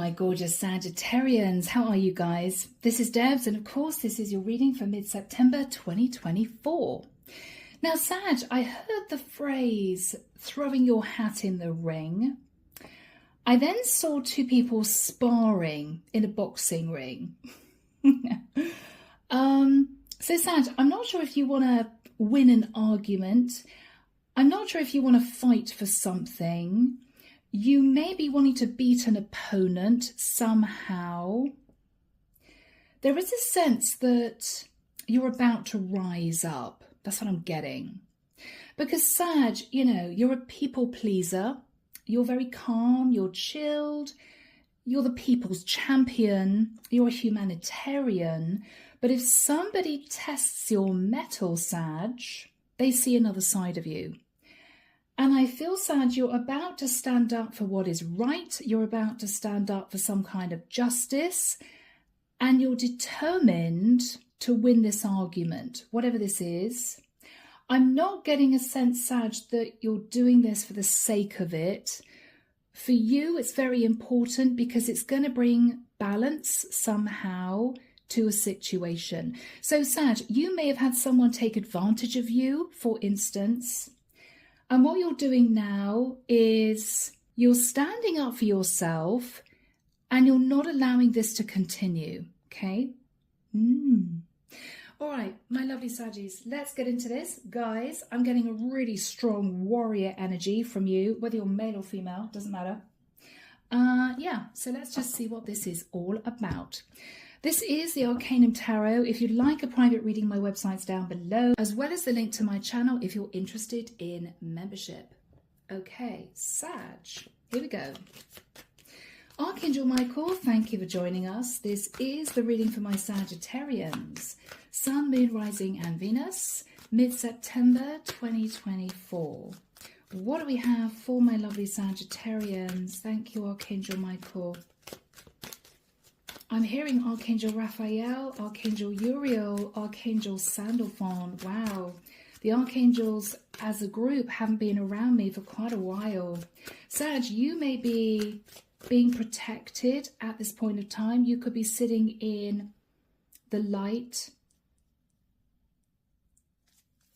my gorgeous Sagittarians. How are you guys? This is Debs, and of course this is your reading for mid-September 2024. Now Sag, I heard the phrase throwing your hat in the ring. I then saw two people sparring in a boxing ring. So Sag, I'm not sure if you want to win an argument. I'm not sure if you want to fight for something. You may be wanting to beat an opponent somehow. There is a sense that you're about to rise up. That's what I'm getting. Because Sag, you know, you're a people pleaser. You're very calm, you're chilled. You're the people's champion. You're a humanitarian. But if somebody tests your mettle, Sag, they see another side of you. And I feel, Sag, you're about to stand up for what is right. You're about to stand up for some kind of justice. And you're determined to win this argument, whatever this is. I'm not getting a sense, Sag, that you're doing this for the sake of it. For you, it's very important because it's going to bring balance somehow to a situation. So, Sag, you may have had someone take advantage of you, for instance. And what you're doing now is you're standing up for yourself and you're not allowing this to continue, okay? All right, my lovely Saggies, let's get into this. Guys, I'm getting a really strong warrior energy from you, whether you're male or female, doesn't matter. Yeah, so let's just see what this is all about. This is the Arcanum Tarot. If you'd like a private reading, my website's down below, as well as the link to my channel if you're interested in membership. Okay, Sag, here we go. Archangel Michael, thank you for joining us. This is the reading for my Sagittarians. Sun, Moon, Rising and Venus, mid-September 2024. What do we have for my lovely Sagittarians? Thank you, Archangel Michael. I'm hearing Archangel Raphael, Archangel Uriel, Archangel Sandalphon. Wow. The Archangels as a group haven't been around me for quite a while. Sag, you may be being protected at this point of time. You could be sitting in the light.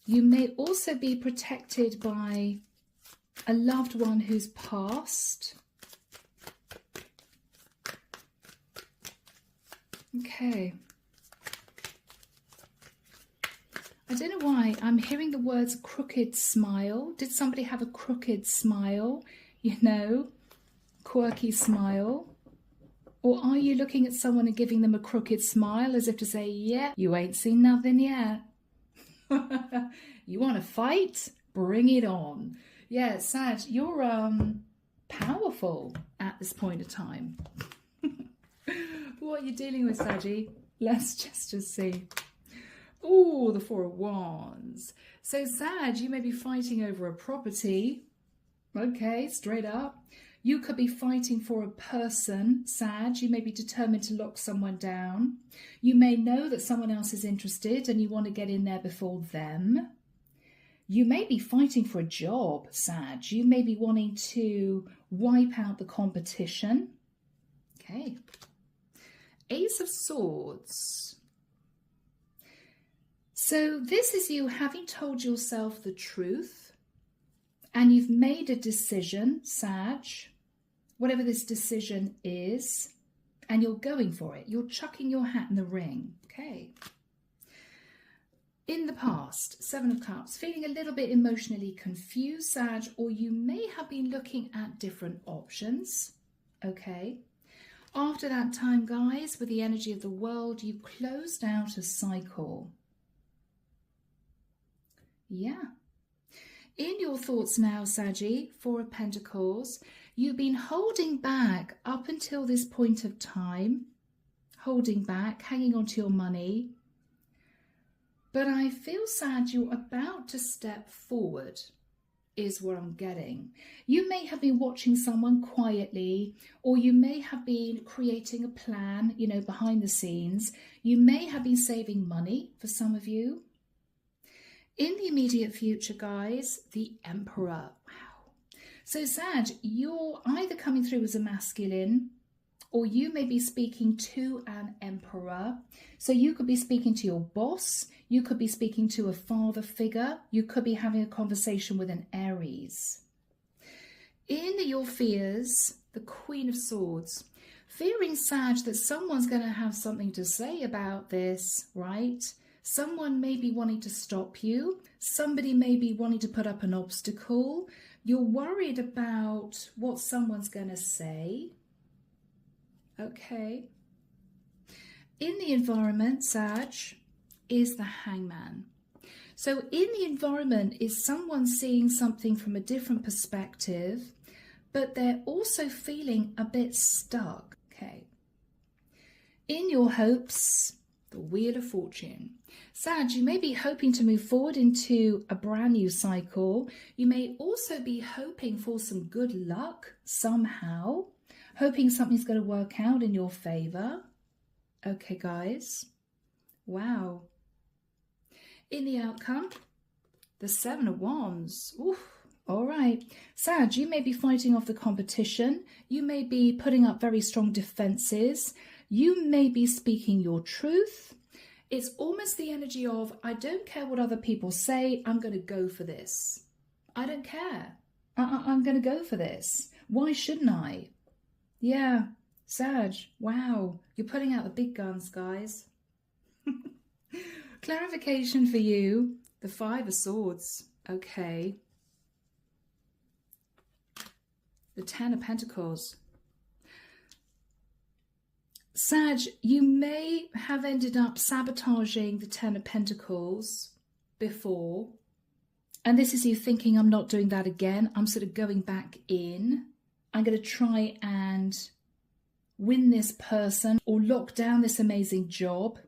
You may also be protected by a loved one who's passed. Okay. I don't know why I'm hearing the words crooked smile. Did somebody have a crooked smile? You know, quirky smile? Or are you looking at someone and giving them a crooked smile as if to say, yeah, you ain't seen nothing yet. You want to fight? Bring it on. Yeah, Sag, you're powerful at this point of time. What are you dealing with, Saggy? Let's just see. Oh, the Four of Wands. So, Sag, you may be fighting over a property. Okay, straight up. You could be fighting for a person, Sag. You may be determined to lock someone down. You may know that someone else is interested and you want to get in there before them. You may be fighting for a job, Sag. You may be wanting to wipe out the competition. Okay. Ace of Swords. So this is you having told yourself the truth and you've made a decision, Sag, whatever this decision is, and you're going for it. You're chucking your hat in the ring. Okay. In the past, Seven of Cups, feeling a little bit emotionally confused, Sag, or you may have been looking at different options. Okay. After that time, guys, with the energy of the world, you closed out a cycle. Yeah. In your thoughts now, Saggy, Four of Pentacles, you've been holding back up until this point of time, holding back, hanging on to your money. But I feel, Sag, you're about to step forward, is what I'm getting. You may have been watching someone quietly, or you may have been creating a plan, you know, behind the scenes. You may have been saving money for some of you. In the immediate future, guys, the Emperor. Wow. So, Sag, you're either coming through as a masculine or you may be speaking to an emperor. So you could be speaking to your boss, you could be speaking to a father figure, you could be having a conversation with an Aries. In your fears, the Queen of Swords, fearing, Sag, that someone's going to have something to say about this, right? Someone may be wanting to stop you. Somebody may be wanting to put up an obstacle. You're worried about what someone's going to say. Okay. In the environment, Sag, is the Hangman. So in the environment is someone seeing something from a different perspective, but they're also feeling a bit stuck. Okay. In your hopes, the Wheel of Fortune. Sag, you may be hoping to move forward into a brand new cycle. You may also be hoping for some good luck somehow, hoping something's going to work out in your favor. Okay, guys. Wow. In the outcome, the Seven of Wands. Oof. All right. Sag, you may be fighting off the competition. You may be putting up very strong defenses. You may be speaking your truth. It's almost the energy of, I don't care what other people say, I'm going to go for this. I don't care. I'm going to go for this. Why shouldn't I? Yeah, Sag, wow. You're putting out the big guns, guys. Clarification for you, the Five of Swords. Okay. The Ten of Pentacles. Sag, you may have ended up sabotaging the Ten of Pentacles before. And this is you thinking, I'm not doing that again. I'm sort of going back in. I'm going to try and win this person or lock down this amazing job.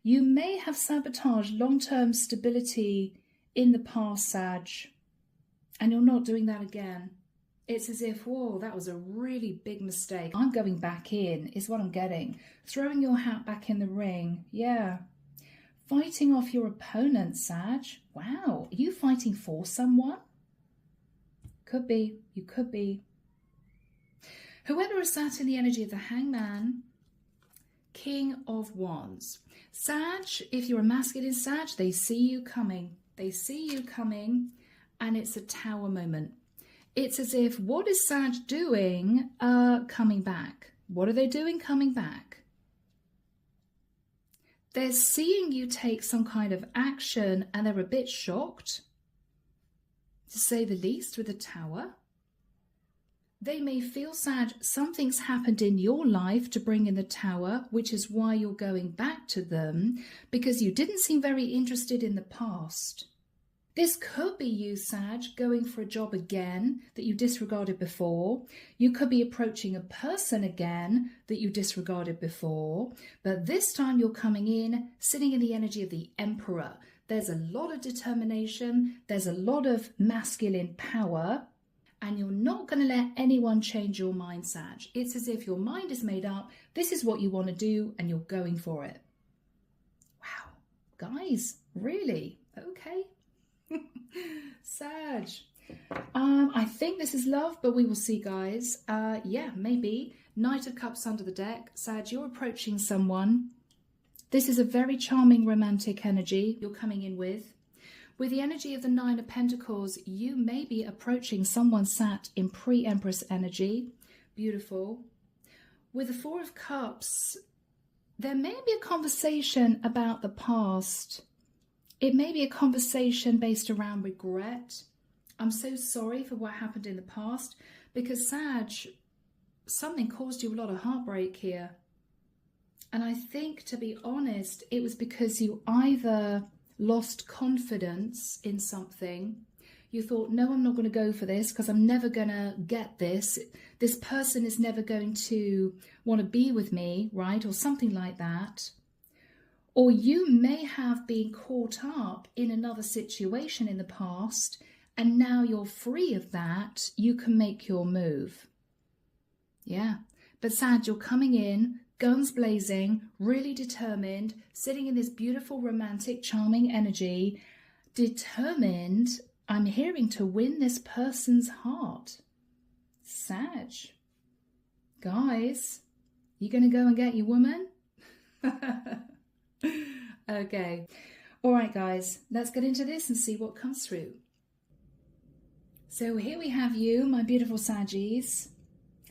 You may have sabotaged long-term stability in the past, Sag. And you're not doing that again. It's as if, whoa, that was a really big mistake. I'm going back in, is what I'm getting. Throwing your hat back in the ring. Yeah. Fighting off your opponent, Sag. Wow. Are you fighting for someone? Could be. You could be. Whoever is sat in the energy of the Hangman, King of Wands. Sag, if you're a masculine Sag, they see you coming. They see you coming, and it's a Tower moment. It's as if, what is Sag doing coming back? What are they doing coming back? They're seeing you take some kind of action and they're a bit shocked, to say the least, with the Tower. They may feel, Sag, something's happened in your life to bring in the Tower, which is why you're going back to them, because you didn't seem very interested in the past. This could be you, Sag, going for a job again that you disregarded before. You could be approaching a person again that you disregarded before. But this time you're coming in, sitting in the energy of the Emperor. There's a lot of determination. There's a lot of masculine power. And you're not going to let anyone change your mind, Sag. It's as if your mind is made up. This is what you want to do and you're going for it. Wow. Guys, really? Okay. Sag, I think this is love, but we will see, guys. Yeah, maybe. Knight of Cups under the deck. Sag, you're approaching someone. This is a very charming romantic energy you're coming in with. With the energy of the Nine of Pentacles, you may be approaching someone sat in pre-Empress energy. Beautiful. With the Four of Cups, there may be a conversation about the past. It may be a conversation based around regret. I'm so sorry for what happened in the past, because Sag, something caused you a lot of heartbreak here. And I think, to be honest, it was because you either lost confidence in something. You thought, no, I'm not going to go for this because I'm never going to get this. This person is never going to want to be with me, right? Or something like that. Or you may have been caught up in another situation in the past, and now you're free of that. You can make your move. Yeah. But Sag, you're coming in, guns blazing, really determined, sitting in this beautiful, romantic, charming energy, determined, I'm hearing, to win this person's heart. Sag. Guys, you going to go and get your woman? Okay. All right, guys, let's get into this and see what comes through. So here we have you, my beautiful Saggies,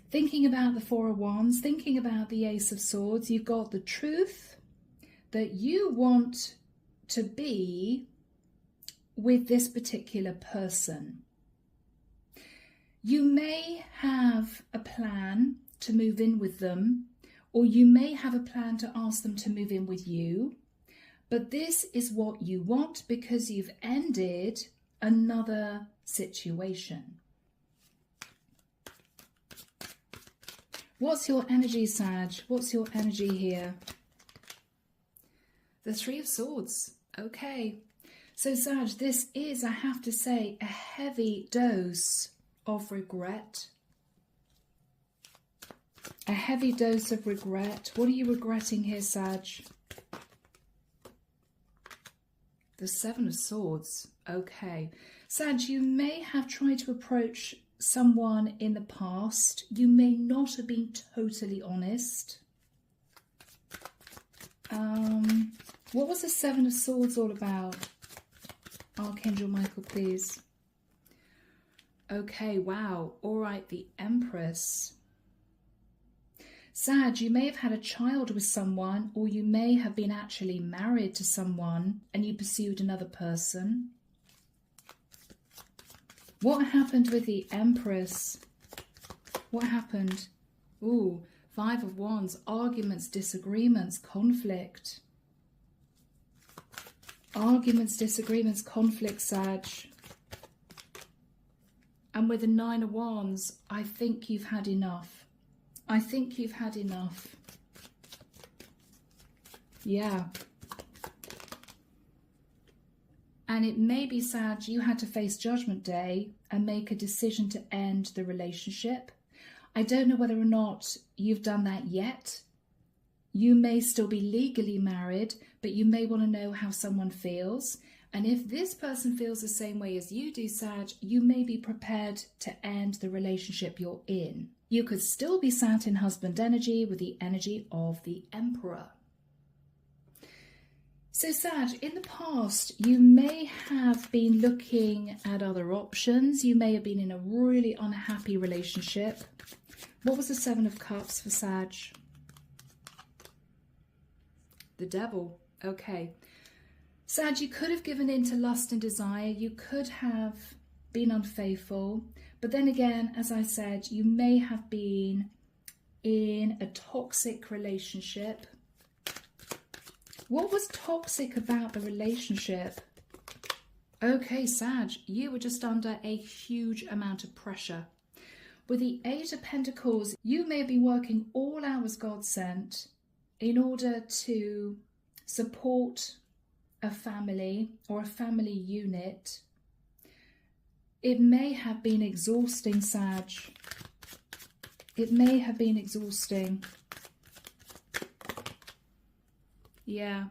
thinking about the Four of Wands, thinking about the Ace of Swords. You've got the truth that you want to be with this particular person. You may have a plan to move in with them, or you may have a plan to ask them to move in with you, but this is what you want because you've ended another situation. What's your energy, Sag? What's your energy here? The Three of Swords. Okay. So, Sag, this is, I have to say, a heavy dose of regret. A heavy dose of regret. What are you regretting here, Sag? The Seven of Swords. Okay. Sag, you may have tried to approach someone in the past. You may not have been totally honest. What was the Seven of Swords all about? Archangel Michael, please. Okay, wow. All right, the Empress. Sag, you may have had a child with someone, or you may have been actually married to someone and you pursued another person. What happened with the Empress? What happened? Ooh, Five of Wands, arguments, disagreements, conflict. Arguments, disagreements, conflict, Sag. And with the Nine of Wands, I think you've had enough. I think you've had enough. Yeah. And it may be, Sag, you had to face Judgment Day and make a decision to end the relationship. I don't know whether or not you've done that yet. You may still be legally married, but you may want to know how someone feels. And if this person feels the same way as you do, Sag, you may be prepared to end the relationship you're in. You could still be sat in husband energy with the energy of the Emperor. So, Sag, in the past, you may have been looking at other options. You may have been in a really unhappy relationship. What was the Seven of Cups for Sag? The Devil. Okay. Sag, you could have given in to lust and desire. You could have been unfaithful. But then again, as I said, you may have been in a toxic relationship. What was toxic about the relationship? Okay, Sag, you were just under a huge amount of pressure. With the Eight of Pentacles, you may have been working all hours God sent in order to support a family or a family unit. It may have been exhausting, Sag. It may have been exhausting. Yeah.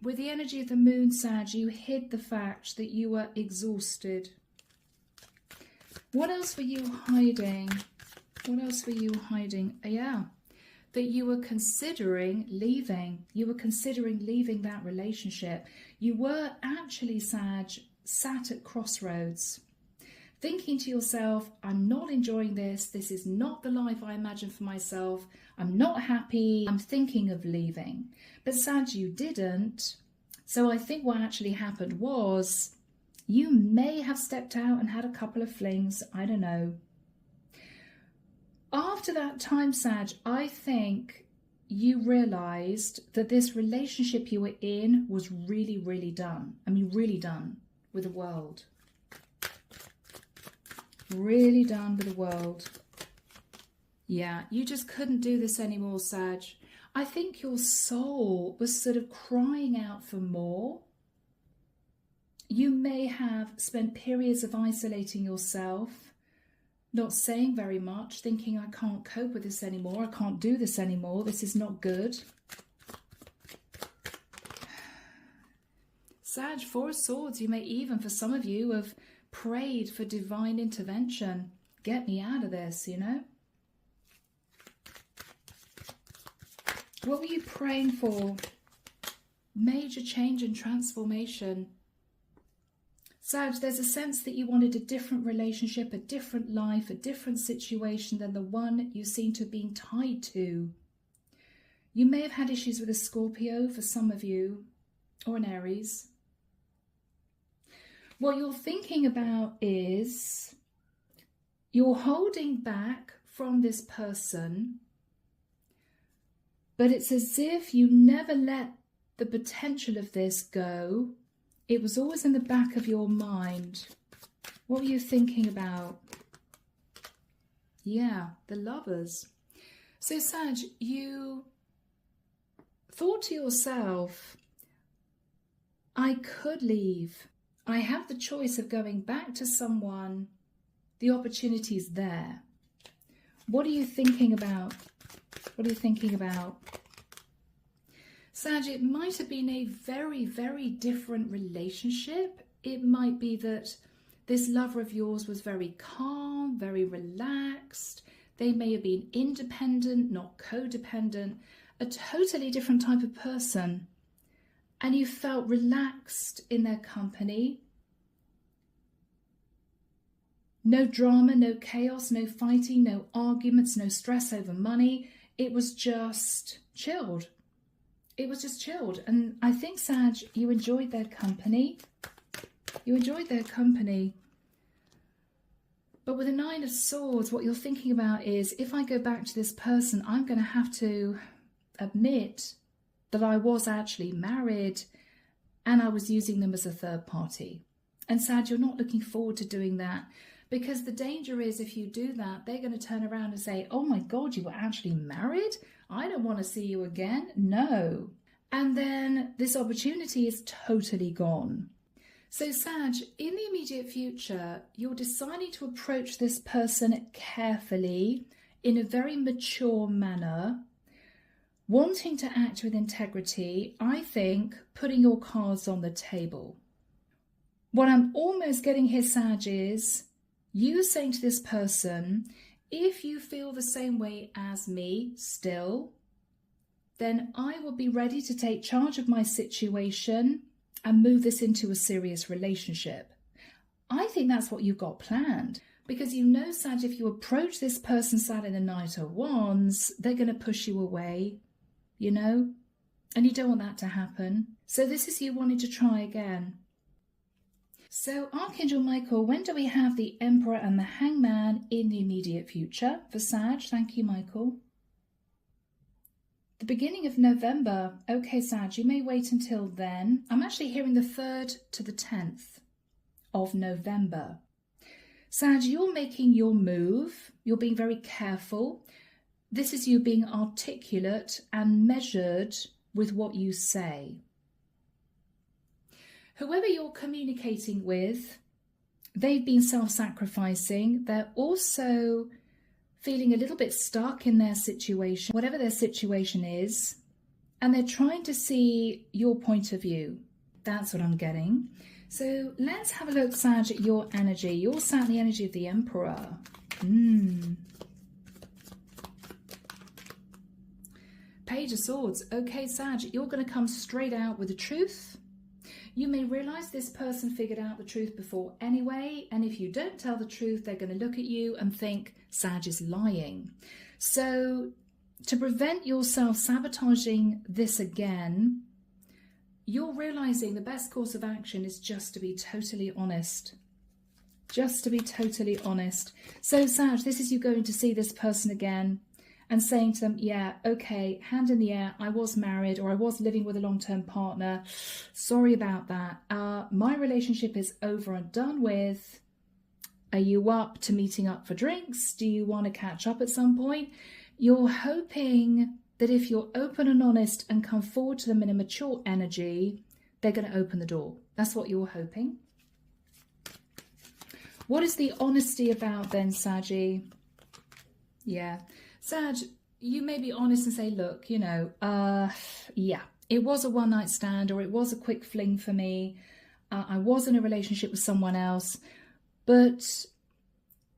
With the energy of the moon, Sag, you hid the fact that you were exhausted. What else were you hiding? What else were you hiding? Yeah. That you were considering leaving. You were considering leaving that relationship. You were actually, Sag, sat at crossroads, thinking to yourself, I'm not enjoying this. This is not the life I imagined for myself. I'm not happy. I'm thinking of leaving. But Sag, you didn't. So I think what actually happened was you may have stepped out and had a couple of flings. I don't know. After that time, Sag, I think you realised that this relationship you were in was really, really done. I mean, really done with the world. Really done with the world. Yeah, you just couldn't do this anymore, Sag. I think your soul was sort of crying out for more. You may have spent periods of isolating yourself, not saying very much, thinking, I can't cope with this anymore. I can't do this anymore. This is not good. Sag, Four of Swords, you may even, for some of you, have prayed for divine intervention. Get me out of this, you know. What were you praying for? Major change and transformation. Sag, there's a sense that you wanted a different relationship, a different life, a different situation than the one you seem to have been tied to. You may have had issues with a Scorpio for some of you, or an Aries. What you're thinking about is you're holding back from this person, but it's as if you never let the potential of this go. It was always in the back of your mind. What were you thinking about? Yeah, the Lovers. So Sag, you thought to yourself, I could leave. I have the choice of going back to someone. The opportunity's there. What are you thinking about? What are you thinking about? Sag, it might have been a very, very different relationship. It might be that this lover of yours was very calm, very relaxed. They may have been independent, not codependent, a totally different type of person. And you felt relaxed in their company. No drama, no chaos, no fighting, no arguments, no stress over money. It was just chilled. It was just chilled. And I think, Sag, you enjoyed their company. You enjoyed their company. But with the Nine of Swords, what you're thinking about is, if I go back to this person, I'm going to have to admit that I was actually married and I was using them as a third party. And Sag, you're not looking forward to doing that, because the danger is, if you do that, they're going to turn around and say, oh my God, you were actually married? I don't want to see you again. No. And then this opportunity is totally gone. So Sag, in the immediate future, you're deciding to approach this person carefully, in a very mature manner, wanting to act with integrity. I think putting your cards on the table. What I'm almost getting here, Sag, is you saying to this person, if you feel the same way as me still, then I will be ready to take charge of my situation and move this into a serious relationship. I think that's what you've got planned, because you know, Sag, if you approach this person sat in the Knight of Wands, they're going to push you away, you know, and you don't want that to happen. So this is you wanting to try again. So Archangel Michael, when do we have the Emperor and the Hangman in the immediate future for Sag? Thank you, Michael. The beginning of November. Okay, Sag, you may wait until then. I'm actually hearing the 3rd to the 10th of November. Sag, you're making your move. You're being very careful. This is you being articulate and measured with what you say. Whoever you're communicating with, they've been self-sacrificing. They're also feeling a little bit stuck in their situation, whatever their situation is, and they're trying to see your point of view. That's what I'm getting. So let's have a look, Sag, at your energy. You're sat in the energy of the Emperor. Page of Swords. Okay, Sag, you're going to come straight out with the truth. You may realise this person figured out the truth before anyway, and if you don't tell the truth, they're going to look at you and think Sag is lying. So to prevent yourself sabotaging this again, you're realising the best course of action is just to be totally honest. Just to be totally honest. So Sag, this is you going to see this person again and saying to them, yeah, okay, hand in the air, I was married or I was living with a long-term partner. Sorry about that. My relationship is over and done with. Are you up to meeting up for drinks? Do you want to catch up at some point? You're hoping that if you're open and honest and come forward to them in a mature energy, they're going to open the door. That's what you're hoping. What is the honesty about then, Saggy? Yeah. Sag, you may be honest and say, look, you know, yeah, it was a one-night stand or it was a quick fling for me. I was in a relationship with someone else. But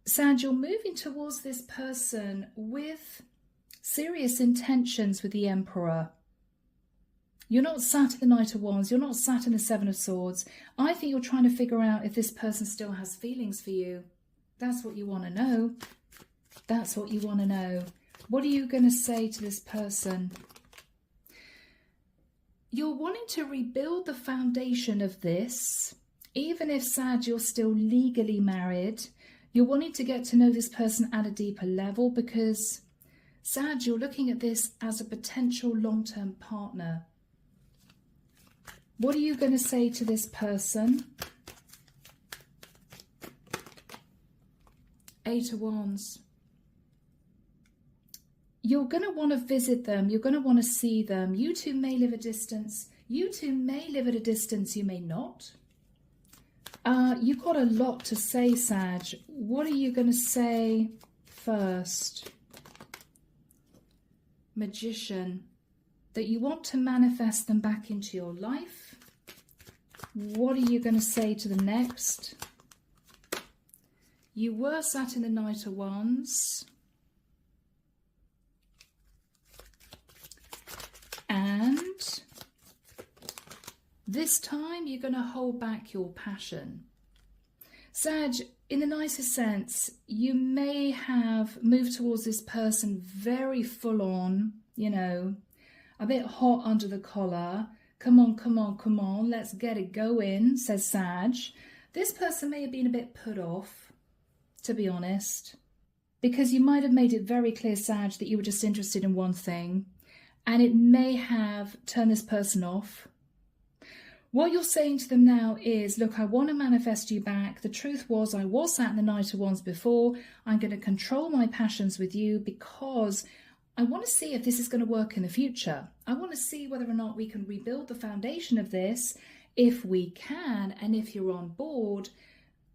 Sag, you're moving towards this person with serious intentions with the Emperor. You're not sat in the Knight of Wands. You're not sat in the Seven of Swords. I think you're trying to figure out if this person still has feelings for you. That's what you want to know. That's what you want to know. What are you going to say to this person? You're wanting to rebuild the foundation of this. Even if, Sag, you're still legally married, you're wanting to get to know this person at a deeper level because, Sag, you're looking at this as a potential long-term partner. What are you going to say to this person? Eight of Wands. You're going to want to visit them. You're going to want to see them. You two may live a distance. You two may live at a distance. You may not. You've got a lot to say, Sag. What are you going to say first? Magician. That you want to manifest them back into your life. What are you going to say to the next? You were sat in the Knight of Wands. And this time you're going to hold back your passion. Sag, in the nicest sense, you may have moved towards this person very full on, you know, a bit hot under the collar. Come on, come on, come on, let's get it going, says Sag. This person may have been a bit put off, to be honest, because you might have made it very clear, Sag, that you were just interested in one thing, and it may have turned this person off. What you're saying to them now is, look, I want to manifest you back. The truth was I was sat in the Knight of Wands before. I'm going to control my passions with you because I want to see if this is going to work in the future. I want to see whether or not we can rebuild the foundation of this. If we can, and if you're on board,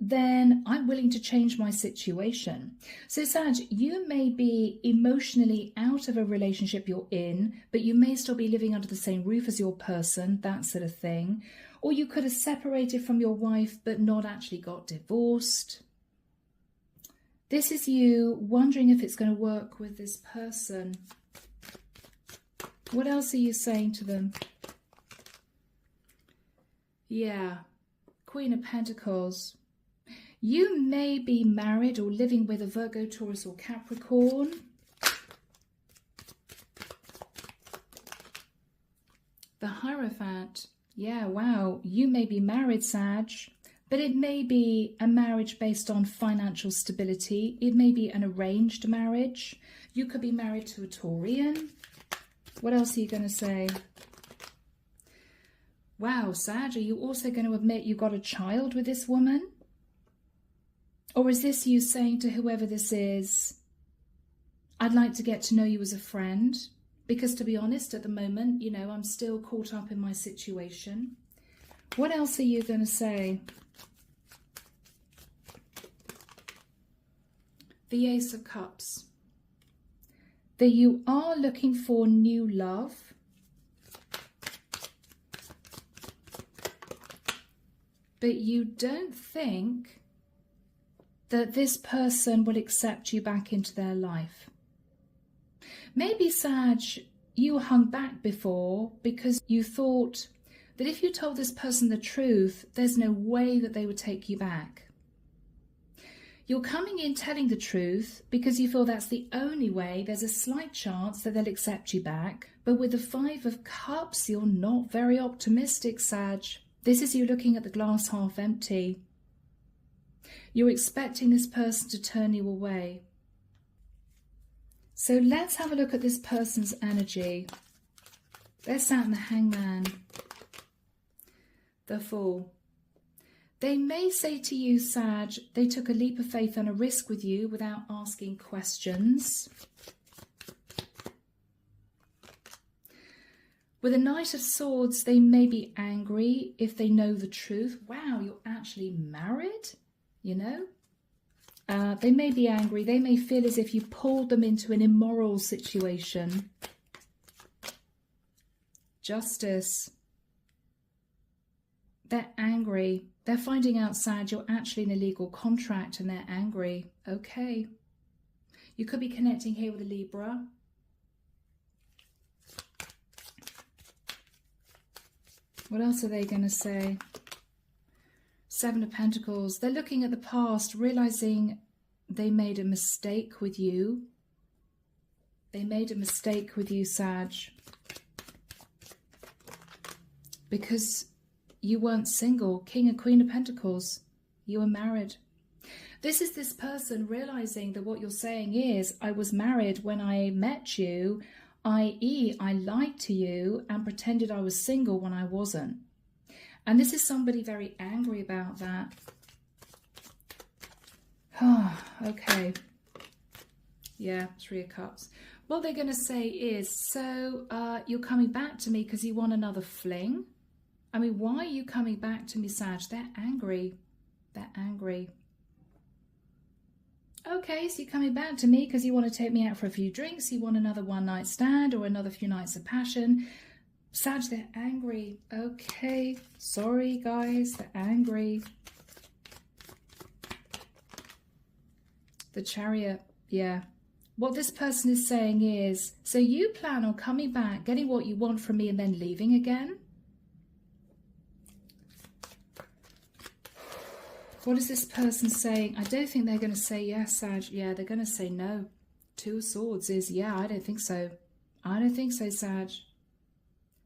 then I'm willing to change my situation. So Sag, you may be emotionally out of a relationship you're in, but you may still be living under the same roof as your person, that sort of thing. Or you could have separated from your wife, but not actually got divorced. This is you wondering if it's going to work with this person. What else are you saying to them? Yeah, Queen of Pentacles. You may be married or living with a Virgo, Taurus or Capricorn. The Hierophant. Yeah, wow. You may be married, Sag, but it may be a marriage based on financial stability. It may be an arranged marriage. You could be married to a Taurian. What else are you going to say? Wow, Sag, are you also going to admit you got a child with this woman? Or is this you saying to whoever this is, I'd like to get to know you as a friend? Because to be honest, at the moment, you know, I'm still caught up in my situation. What else are you going to say? The Ace of Cups. That you are looking for new love. But you don't think that this person will accept you back into their life. Maybe, Sag, you hung back before because you thought that if you told this person the truth, there's no way that they would take you back. You're coming in telling the truth because you feel that's the only way. There's a slight chance that they'll accept you back. But with the Five of Cups, you're not very optimistic, Sag. This is you looking at the glass half empty. You're expecting this person to turn you away. So let's have a look at this person's energy. They're sat in the Hangman. The Fool. They may say to you, Sag, they took a leap of faith and a risk with you without asking questions. With a Knight of Swords, they may be angry if they know the truth. Wow, you're actually married? You know? They may be angry. They may feel as if you pulled them into an immoral situation. Justice. They're angry. They're finding out, Sag, you're actually in a legal contract and they're angry. Okay. You could be connecting here with a Libra. What else are they going to say? Seven of Pentacles. They're looking at the past, realizing they made a mistake with you. They made a mistake with you, Sag. Because you weren't single. King and Queen of Pentacles. You were married. This is this person realizing that what you're saying is, I was married when I met you, i.e. I lied to you and pretended I was single when I wasn't. And this is somebody very angry about that. Oh, okay. Yeah, Three of Cups. What they're going to say is, so you're coming back to me because you want another fling? I mean, why are you coming back to me, Sag? They're angry. They're angry. Okay, so you're coming back to me because you want to take me out for a few drinks. You want another one night stand or another few nights of passion. Sag, they're angry. Okay, sorry guys, they're angry. The Chariot, yeah. What this person is saying is, so you plan on coming back, getting what you want from me and then leaving again? What is this person saying? I don't think they're going to say yes, Sag. Yeah, they're going to say no. Two of Swords is, yeah, I don't think so. I don't think so, Sag.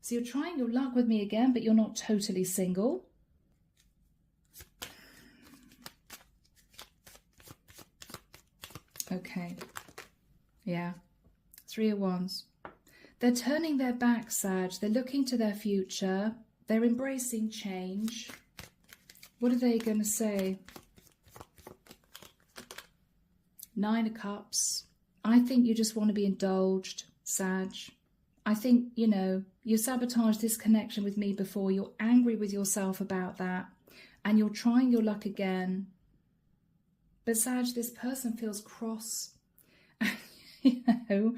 So you're trying your luck with me again, but you're not totally single. Okay. Yeah. Three of Wands. They're turning their back, Sag. They're looking to their future. They're embracing change. What are they going to say? Nine of Cups. I think you just want to be indulged, Sag. I think, you know, you sabotaged this connection with me before. You're angry with yourself about that. And you're trying your luck again. But Sag, this person feels cross. You know,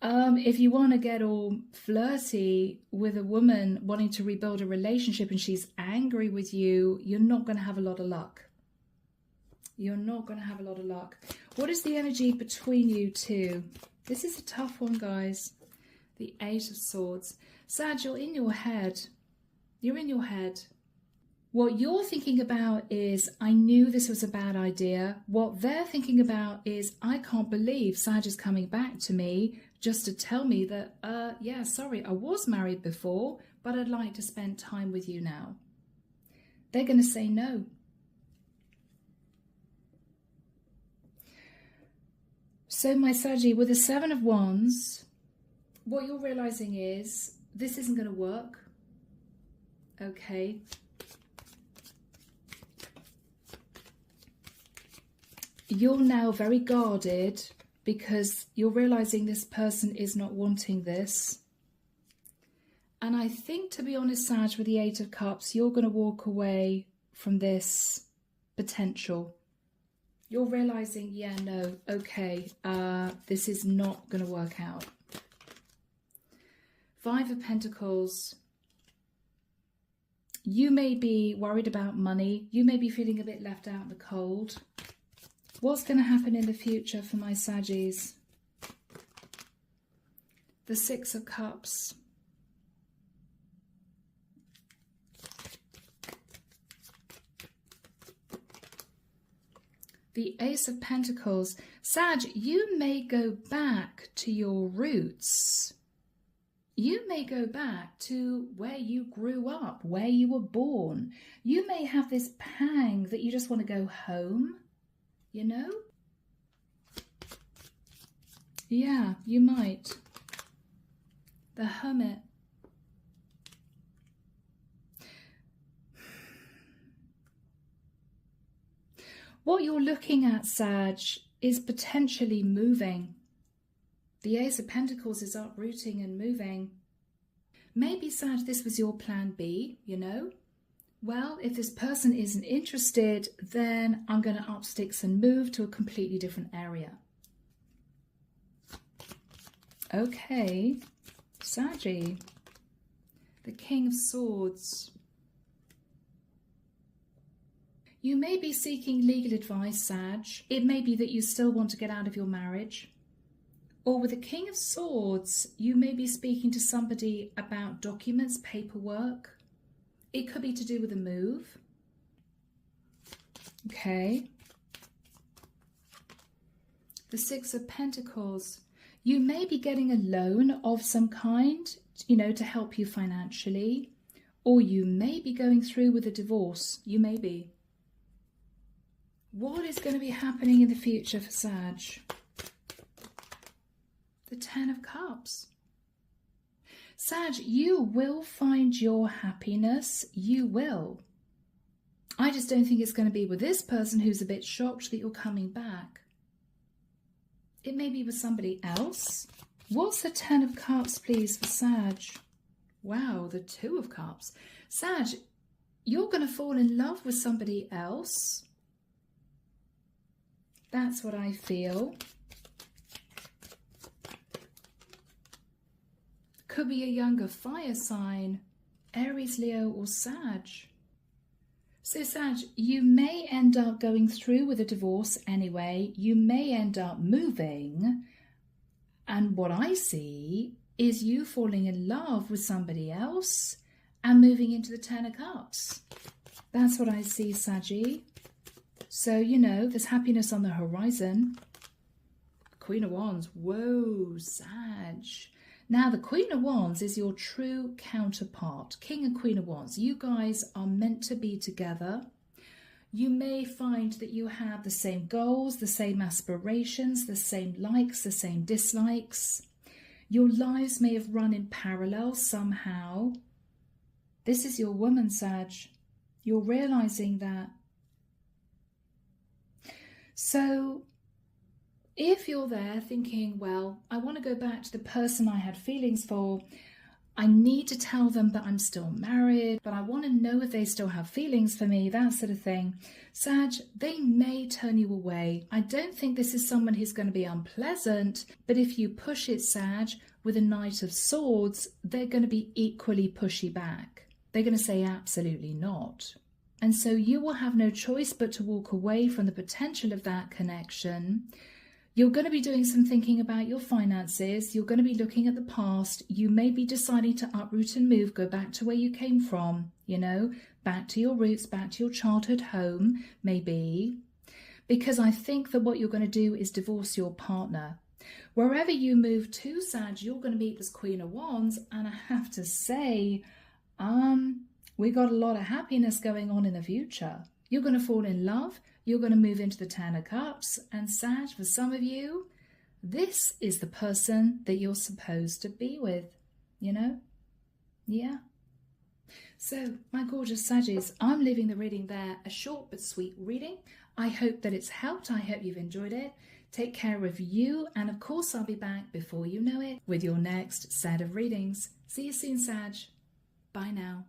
if you want to get all flirty with a woman wanting to rebuild a relationship and she's angry with you, you're not going to have a lot of luck. You're not going to have a lot of luck. What is the energy between you two? This is a tough one, guys. The Eight of Swords. Sag, you're in your head. You're in your head. What you're thinking about is, I knew this was a bad idea. What they're thinking about is, I can't believe Sag is coming back to me just to tell me that, yeah, sorry, I was married before, but I'd like to spend time with you now. They're going to say no. So my Saggy, with the Seven of Wands, what you're realizing is, this isn't going to work. Okay. You're now very guarded because you're realizing this person is not wanting this. And I think, to be honest, Sag, with the Eight of Cups, you're going to walk away from this potential. You're realizing, yeah, no, okay, this is not going to work out. Five of Pentacles. You may be worried about money. You may be feeling a bit left out in the cold. What's going to happen in the future for my Saggies? The Six of Cups. The Ace of Pentacles. Sag, you may go back to your roots. You may go back to where you grew up, where you were born. You may have this pang that you just want to go home. You know? Yeah, you might. The Hermit. What you're looking at, Sag, is potentially moving. The Ace of Pentacles is uprooting and moving. Maybe, Sag, this was your plan B, you know? Well, if this person isn't interested, then I'm going to up sticks and move to a completely different area. Okay, Saggy, the King of Swords. You may be seeking legal advice, Sag. It may be that you still want to get out of your marriage. Or with the King of Swords, you may be speaking to somebody about documents, paperwork. It could be to do with a move. Okay. The Six of Pentacles. You may be getting a loan of some kind, you know, to help you financially. Or you may be going through with a divorce. You may be. What is going to be happening in the future for Sag? The Ten of Cups. Sag, you will find your happiness. You will. I just don't think it's going to be with this person who's a bit shocked that you're coming back. It may be with somebody else. What's the Ten of Cups, please, for Sag? Wow, the Two of Cups. Sag, you're going to fall in love with somebody else. That's what I feel. Could be a younger fire sign, Aries, Leo, or Sag. So Sag, you may end up going through with a divorce anyway. You may end up moving. And what I see is you falling in love with somebody else and moving into the Ten of Cups. That's what I see, Saggy. So, you know, there's happiness on the horizon. Queen of Wands. Whoa, Sag. Now, the Queen of Wands is your true counterpart. King and Queen of Wands. You guys are meant to be together. You may find that you have the same goals, the same aspirations, the same likes, the same dislikes. Your lives may have run in parallel somehow. This is your woman, Sag. You're realizing that. So if you're there thinking, well, I want to go back to the person I had feelings for, I need to tell them that I'm still married, but I want to know if they still have feelings for me, that sort of thing. Sag, they may turn you away. I don't think this is someone who's going to be unpleasant, but if you push it, Sag, with a Knight of Swords, they're going to be equally pushy back. They're going to say absolutely not. And so you will have no choice but to walk away from the potential of that connection. You're going to be doing some thinking about your finances. You're going to be looking at the past. You may be deciding to uproot and move, go back to where you came from, you know, back to your roots, back to your childhood home, maybe. Because I think that what you're going to do is divorce your partner. Wherever you move to, Sag, you're going to meet this Queen of Wands. And I have to say, we got a lot of happiness going on in the future. You're going to fall in love. You're going to move into the Ten of Cups. And Sag, for some of you, this is the person that you're supposed to be with, you know? Yeah. So, my gorgeous Saggies, I'm leaving the reading there, a short but sweet reading. I hope that it's helped. I hope you've enjoyed it. Take care of you. And of course, I'll be back before you know it with your next set of readings. See you soon, Sag. Bye now.